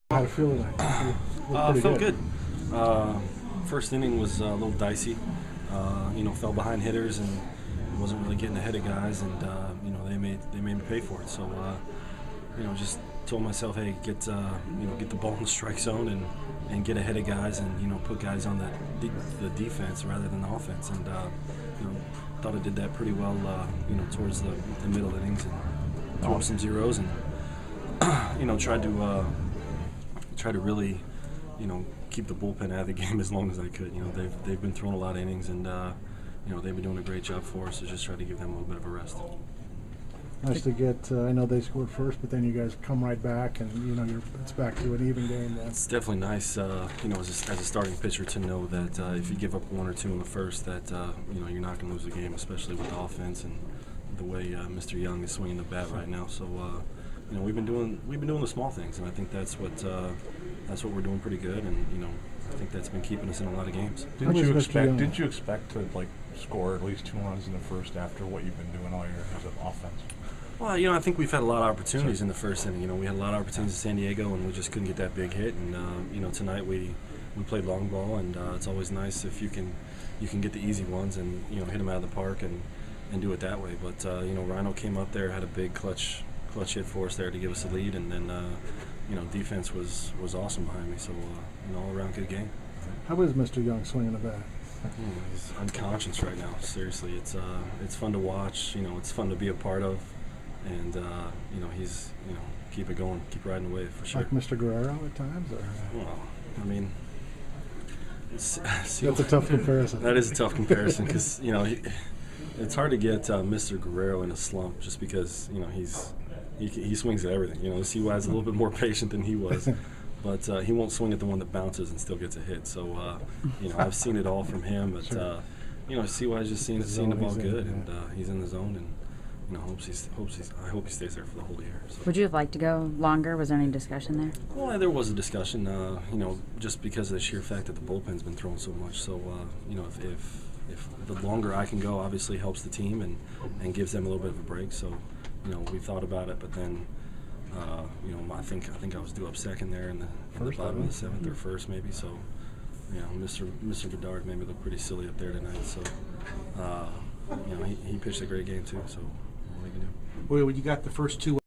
How did it feel tonight? Felt good. First inning was a little dicey. Fell behind hitters and wasn't really getting ahead of guys, and they made me pay for it. So just told myself, hey, get the ball in the strike zone and get ahead of guys, and put guys on the defense rather than the offense. And thought I did that pretty well. Towards the middle innings, and threw up some zeros, and tried to really, keep the bullpen out of the game as long as I could. They've been throwing a lot of innings, and they've been doing a great job for us. So just tried to give them a little bit of a rest. Nice to get. I know they scored first, but then you guys come right back, and it's back to an even game. Then it's definitely nice, as a starting pitcher, to know that if you give up one or two in the first, that you're not going to lose the game, especially with the offense and the way Mr. Young is swinging the bat right now. So we've been doing the small things, and I think that's what we're doing pretty good, and I think that's been keeping us in a lot of games. Did you expect to score at least 2 runs in the first after what you've been doing all year as an offense? Well, I think we've had a lot of opportunities in the first inning. We had a lot of opportunities in San Diego, and we just couldn't get that big hit. And tonight we played long ball, and it's always nice if you can get the easy ones and hit them out of the park and do it that way. But Rhino came up there, had a big clutch hit for us there to give us a lead, and then defense was awesome behind me. So all around good game. How is Mr. Young swinging the bat? He's unconscious right now. Seriously, it's fun to watch. It's fun to be a part of. And he's keep it going, keep riding away for sure. Like Mr. Guerrero at times, or well, that's a tough comparison. That is a tough comparison because it's hard to get Mr. Guerrero in a slump just because he swings at everything. CY's a little bit more patient than he was, but he won't swing at the one that bounces and still gets a hit. So I've seen it all from him, but sure. CY's just seeing the ball good, and he's in the zone, and I hope he stays there for the whole year. So. Would you have liked to go longer? Was there any discussion there? Well, there was a discussion, just because of the sheer fact that the bullpen's been thrown so much. So, if the longer I can go, obviously helps the team and gives them a little bit of a break. So, we thought about it, but then, I think I was due up second there in the bottom of the seventh or first maybe. So, Mr. Bedard made me look pretty silly up there tonight. So, he pitched a great game too. So. What are you gonna do? Well, you got the first two